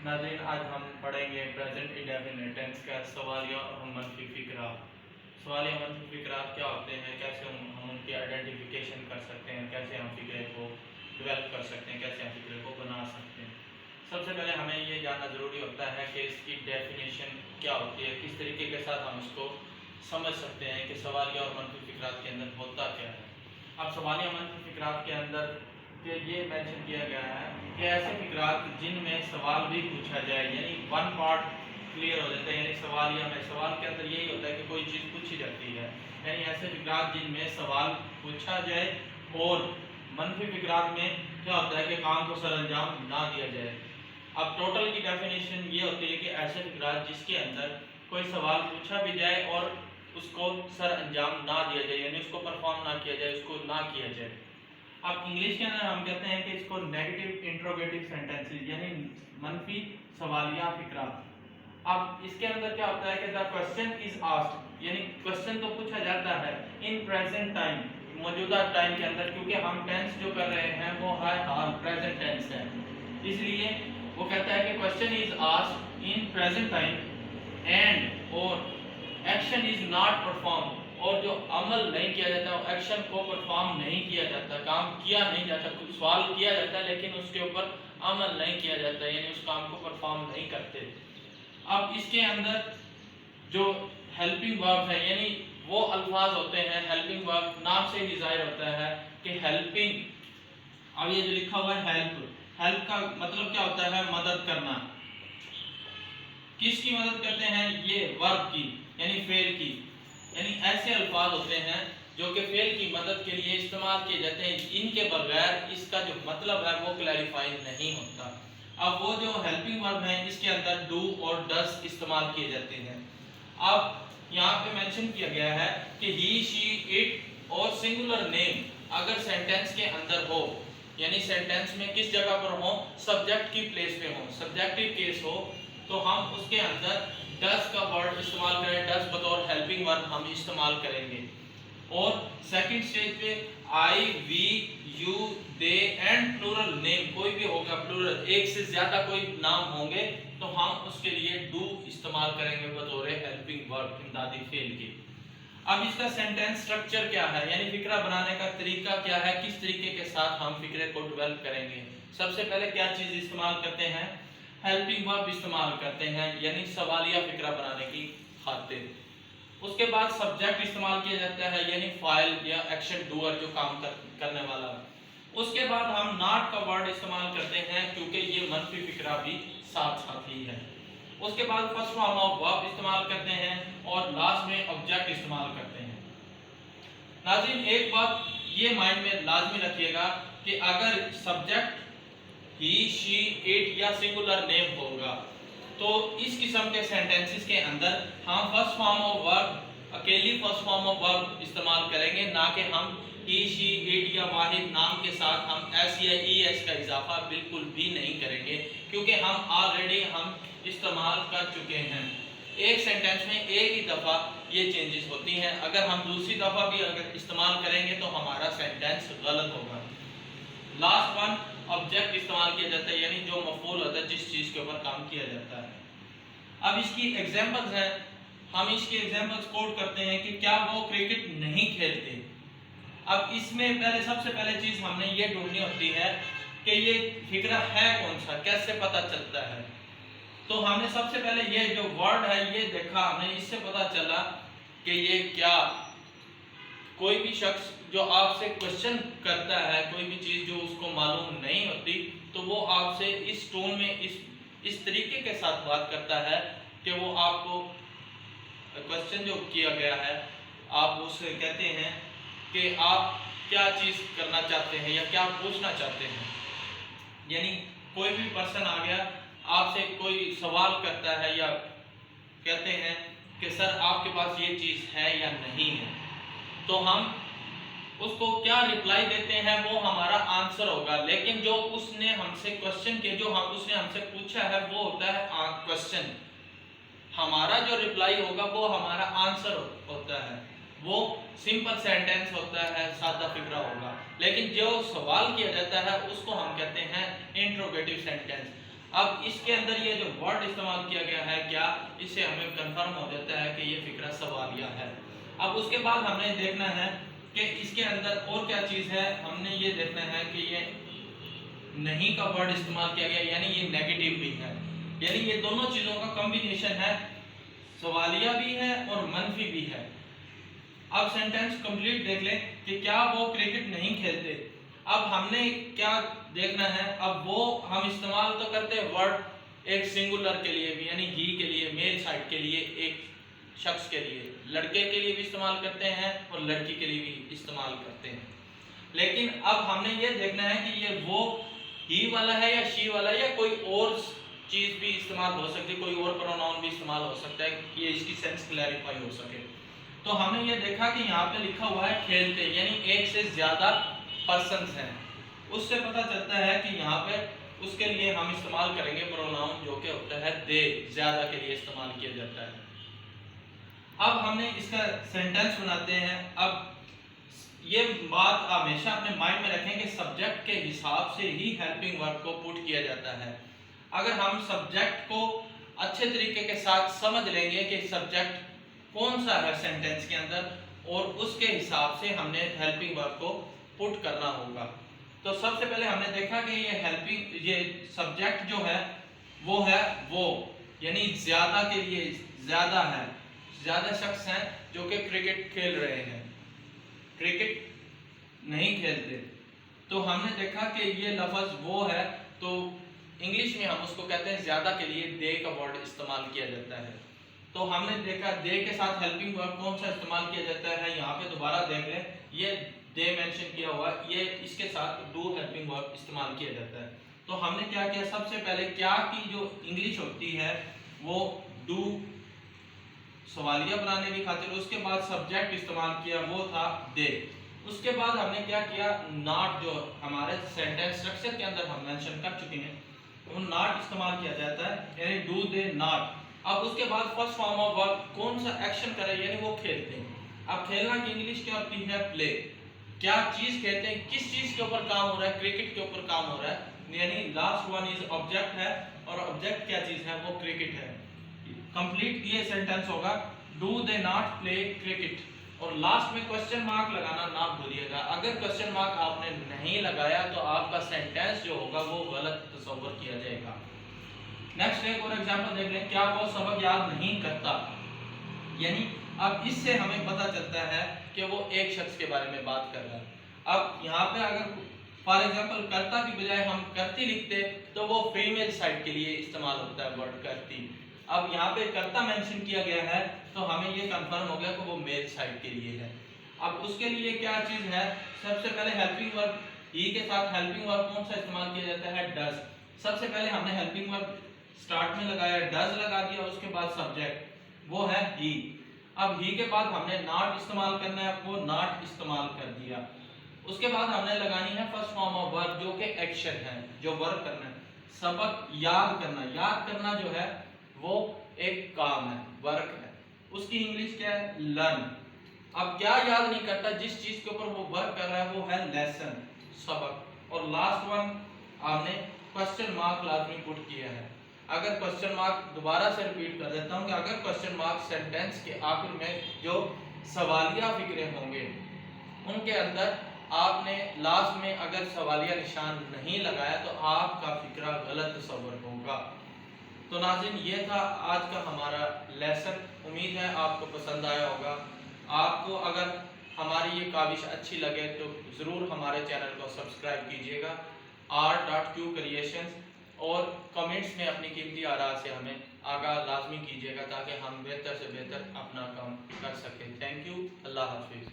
नाज़रीन, आज हम पढ़ेंगे प्रेजेंट इंडेफिनिट टेंस का सवालिया और मनफी फ़िक्रात। सवालिया मनफी फ़िक्रात क्या होते हैं, कैसे हम उनकी आइडेंटिफिकेशन कर सकते हैं, कैसे हम फ़िक्रे को डेवलप कर सकते हैं, कैसे हम फ़िक्रे को बना सकते हैं। सबसे पहले हमें ये जानना ज़रूरी होता है कि इसकी डेफिनेशन क्या होती है, किस तरीके के साथ हम इसको समझ सकते हैं कि सवालिया और मनफी फ़िक्रात के अंदर होता क्या है। अब सवालिया मनफी फ़िक्रात के अंदर कि ये मेंशन किया गया है कि ऐसे फिक्रात जिनमें सवाल भी पूछा जाए, यानी वन पार्ट क्लियर हो जाता है। यानी सवालिया में सवाल के अंदर यही होता है कि कोई चीज़ पूछी जाती है, यानी ऐसे फिक्रात जिनमें सवाल पूछा जाए। और मनफी फिक्रात में क्या होता है कि काम को सरअंजाम ना दिया जाए। अब टोटल की डेफिनेशन ये होती है कि ऐसे फिक्रात जिसके अंदर कोई सवाल पूछा भी जाए और उसको सर अंजाम ना दिया जाए, यानी उसको परफॉर्म ना किया जाए, उसको ना किया जाए। अब इंग्लिश के अंदर हम कहते हैं कि इसको नेगेटिव इंट्रोगेटिव सेंटेंसेस, यानी मनफी सवालिया फिक्रात। अब इसके अंदर क्या होता है कि द क्वेश्चन इज आस्क्ड, यानी क्वेश्चन तो पूछा जाता है इन प्रेजेंट टाइम, मौजूदा टाइम के अंदर, क्योंकि हम टेंस जो कर रहे हैं वो है हाल प्रेजेंट टेंस है, इसलिए वो कहता है कि question is asked in present time and और एक्शन इज नॉट परफॉर्म, और जो अमल नहीं किया जाता, एक्शन को परफॉर्म नहीं किया जाता, काम किया नहीं जाता, कुछ सवाल किया जाता है लेकिन उसके ऊपर अमल नहीं किया जाता, यानी उस काम को परफॉर्म नहीं करते। अब इसके अंदर जो हेल्पिंग वर्ब है, यानी वो अल्फाज होते हैं हेल्पिंग वर्ब, नाम से ही जाहिर होता है कि हेल्पिंग। अब ये जो लिखा हुआ है हेल्प, हेल्प का मतलब क्या होता है, मदद करना। किसकी मदद करते हैं, ये वर्ब की, यानी फेल की, यानी ऐसे अल्फाज होते हैं जो कि फेल की मदद के लिए इस्तेमाल किए जाते हैं, इनके बगैर इसका जो मतलब है वो क्लैरिफाई नहीं होता। अब वो जो हेल्पिंग वर्ब है इसके अंदर डू और डस इस्तेमाल किए जाते हैं। अब यहाँ पे मेंशन किया गया है कि ही शी इट और सिंगुलर नेम अगर सेंटेंस के अंदर हो, यानी सेंटेंस में किस जगह पर हो, सब्जेक्ट की प्लेस पे हो, सब्जेक्टिव केस हो, तो हम उसके अंदर डस का वर्ड इस्तेमाल करें, डस बतौर हेल्पिंग वर्ब हम इस्तेमाल करेंगे। और सेकंड स्टेज पे I we you they and plural name कोई भी होगा, प्लूरल एक से ज्यादा कोई नाम होंगे तो हम उसके लिए डू इस्तेमाल करेंगे बतौर हेल्पिंग वर्ब, इमदादी फेल के। अब इसका सेंटेंस स्ट्रक्चर क्या है, यानी फिक्रा बनाने का तरीका क्या है, किस तरीके के साथ हम फिक्रे को डेवलप करेंगे। सबसे पहले क्या चीज इस्तेमाल करते हैं, हेल्पिंग वर्ब इस्तेमाल करते हैं, यानी सवालिया फिक्रा बनाने की खातिर। उसके बाद सब्जेक्ट इस्तेमाल किया जाता है, यानी फाइल या एक्शन डूअर जो काम करने वाला है। उसके बाद हम नॉट का वर्ड इस्तेमाल करते हैं क्योंकि ये मनफी फिक्रा भी साथ साथ ही है। उसके बाद फर्स्ट फॉर्म ऑफ वर्ब इस्तेमाल करते हैं और लास्ट में ऑब्जेक्ट इस्तेमाल करते हैं। नाज़रीन, एक बात ये माइंड में लाजमी रखिएगा कि अगर सब्जेक्ट ही शी इट या सिंगुलर नेम होगा तो इस किस्म के सेंटेंसेस के अंदर हम फर्स्ट फॉर्म ऑफ वर्ब, अकेली फर्स्ट फॉर्म ऑफ वर्ब इस्तेमाल करेंगे, ना कि हम ही शी इट या वाहिद नाम के साथ हम एस या ई एस का इजाफा बिल्कुल भी नहीं करेंगे, क्योंकि हम ऑलरेडी हम इस्तेमाल कर चुके हैं। एक सेंटेंस में एक ही दफ़ा ये चेंजेस होती हैं, अगर हम दूसरी दफ़ा भी अगर इस्तेमाल करेंगे तो हमारा सेंटेंस गलत होगा। लास्ट वन ऑब्जेक्ट इस्तेमाल किया जाता है, यानी जो मफूल होता है, जिस चीज़ के ऊपर काम किया जाता है। अब इसकी एग्जांपल्स हैं, हम इसकी एग्जांपल्स कोट करते हैं कि क्या वो क्रिकेट नहीं खेलते। अब इसमें पहले सबसे पहले चीज़ हमने ये ढूंढनी होती है कि ये फिक्रा है कौन सा, कैसे पता चलता है। तो हमने सबसे पहले ये जो वर्ड है ये देखा हमने, इससे पता चला कि ये क्या, कोई भी शख्स जो आपसे क्वेश्चन करता है, कोई भी चीज़ जो उसको मालूम नहीं होती, तो वो आपसे इस टोन में इस तरीके के साथ बात करता है कि वो आपको क्वेश्चन जो किया गया है आप उससे कहते हैं कि आप क्या चीज़ करना चाहते हैं या क्या पूछना चाहते हैं। यानी कोई भी पर्सन आ गया आपसे कोई सवाल करता है या कहते हैं कि सर आपके पास ये चीज़ है या नहीं है, तो हम उसको क्या रिप्लाई देते हैं वो हमारा आंसर होगा। लेकिन जो उसने हमसे क्वेश्चन किया, जो उसने हमसे पूछा है वो होता है क्वेश्चन, हमारा जो रिप्लाई होगा वो हमारा आंसर होता है, वो सिंपल सेंटेंस होता है, सादा फिक्रा होगा। लेकिन जो सवाल किया जाता है उसको हम कहते हैं इंट्रोगेटिव सेंटेंस। अब इसके अंदर ये जो वर्ड इस्तेमाल किया गया है क्या, इससे हमें कंफर्म हो जाता है कि ये फिक्रा सवालिया है। अब उसके बाद हमने देखना है कि इसके अंदर और क्या चीज़ है, हमने ये देखना है कि ये नहीं का वर्ड इस्तेमाल किया गया, यानी ये नेगेटिव भी है, यानी ये दोनों चीज़ों का कॉम्बिनेशन है, सवालिया भी है और मनफी भी है। अब सेंटेंस कंप्लीट देख लें कि क्या वो क्रिकेट नहीं खेलते। अब हमने क्या देखना है, अब वो हम इस्तेमाल तो करते हैं वर्ड एक सिंगुलर के लिए भी, यानी ही के लिए, मेल साइड के लिए, एक शख्स के लिए, लड़के के लिए भी इस्तेमाल करते हैं और लड़की के लिए भी इस्तेमाल करते हैं। लेकिन अब हमने ये देखना है कि ये वो ही वाला है या शी वाला है या कोई और चीज़ भी इस्तेमाल हो सकती है, कोई और प्रोनाउन भी इस्तेमाल हो सकता है कि ये इसकी सेंस क्लैरिफाई हो सके। तो हमने ये देखा कि यहाँ पे लिखा हुआ है खेलते, यानी एक से ज़्यादा पर्सन्स हैं, उससे पता चलता है कि यहाँ पे उसके लिए हम इस्तेमाल करेंगे प्रोनाउन जो कि होता है दे, ज़्यादा के लिए इस्तेमाल किया जाता है। अब हमने इसका सेंटेंस बनाते हैं। अब ये बात हमेशा अपने माइंड में रखें कि सब्जेक्ट के हिसाब से ही हेल्पिंग वर्ब को पुट किया जाता है। अगर हम सब्जेक्ट को अच्छे तरीके के साथ समझ लेंगे कि सब्जेक्ट कौन सा है सेंटेंस के अंदर, और उसके हिसाब से हमने हेल्पिंग वर्ब को पुट करना होगा। तो सबसे पहले हमने देखा कि ये सब्जेक्ट जो है वो है वो, यानी ज्यादा के लिए ज्यादा है, ज्यादा शख्स हैं जो कि क्रिकेट खेल रहे हैं, क्रिकेट नहीं खेलते। तो हमने देखा कि ये लफ्ज वो है, तो इंग्लिश में हम उसको कहते हैं ज्यादा के लिए दे का वर्ड इस्तेमाल किया जाता है। तो हमने देखा दे के साथ हेल्पिंग वर्ब कौन सा इस्तेमाल किया जाता है, यहाँ पे दोबारा देख लें, ये दे मेंशन किया हुआ, ये इसके साथ डू हेल्पिंग वर्ब इस्तेमाल किया जाता है। तो हमने क्या किया, सबसे पहले क्या की जो इंग्लिश होती है वो डू सवालिया बनाने की खातिर, उसके बाद सब्जेक्ट इस्तेमाल किया वो था दे। उसके बाद हमने क्या किया, नॉट जो हमारे सेंटेंस स्ट्रक्चर के अंदर हम मेंशन कर चुके हैं, वो नॉट इस्तेमाल किया जाता है, यानी डू दे नॉट। अब उसके बाद फर्स्ट फॉर्म ऑफ वर्ब कौन सा एक्शन करे, यानी वो खेलते हैं। अब खेलना की इंग्लिश क्या होती है, प्ले। क्या चीज खेलते हैं, किस चीज के ऊपर काम हो रहा है, क्रिकेट के ऊपर काम हो रहा है, यानी लास्ट वन इज ऑब्जेक्ट है, और ऑब्जेक्ट क्या चीज है, वो क्रिकेट है। कंप्लीट ये सेंटेंस होगा do they not play cricket, और लास्ट में क्वेश्चन मार्क लगाना ना भूलिएगा। अगर क्वेश्चन मार्क आपने नहीं लगाया तो आपका सेंटेंस जो होगा वो गलत तस्वर किया जाएगा। नेक्स्ट एक और एग्जांपल देख लें, क्या वो सबक याद नहीं करता, यानी अब इससे हमें पता चलता है कि वो एक शख्स के बारे में बात कर रहा है। अब यहाँ पे अगर फॉर एग्जांपल करता की बजाय हम करती लिखते तो वो फीमेल साइड के लिए इस्तेमाल होता है वर्ड करती। अब यहाँ पे करता मेंशन किया गया है तो हमें ये कंफर्म हो गया कि वो मेल साइड के लिए है। अब उसके लिए क्या चीज है, सबसे पहले हेल्पिंग वर्ब ही के साथ हेल्पिंग वर्ब कौन सा इस्तेमाल किया जाता है, डज। सबसे पहले हमने हेल्पिंग वर्ब स्टार्ट में लगाया, डज लगा दिया, उसके बाद सब्जेक्ट वो है ही। अब ही के बाद हमने नॉट इस्तेमाल करना है, वो नॉट इस्तेमाल कर दिया। उसके बाद हमने लगानी है फर्स्ट फॉर्म ऑफ वर्ब जो कि एक्शन है, जो वर्क करना है। सबक याद करना, याद करना जो है वो एक काम है, वर्क है, उसकी इंग्लिश क्या है, लर्न। अब क्या याद नहीं करता, जिस चीज के ऊपर वो वर्क कर रहा है वो है लेसन, सबक। और लास्ट वन हमने क्वेश्चन मार्क लाजमी पुट किया है। अगर क्वेश्चन मार्क दोबारा से रिपीट कर देता हूं कि अगर क्वेश्चन मार्क सेंटेंस के आखिर में जो सवालिया फिक्रे होंगे उनके अंदर आपने लास्ट में अगर सवालिया निशान नहीं लगाया तो आपका फिक्रा गलत तस्वर होगा। तो नाज़रीन ये था आज का हमारा लेसन, उम्मीद है आपको पसंद आया होगा। आपको अगर हमारी ये काविश अच्छी लगे तो ज़रूर हमारे चैनल को सब्सक्राइब कीजिएगा r.q क्रिएशंस, और कमेंट्स में अपनी कीमती आरा से हमें आगाह लाजमी कीजिएगा ताकि हम बेहतर से बेहतर अपना काम कर सकें। थैंक यू, अल्लाह हाफिज़।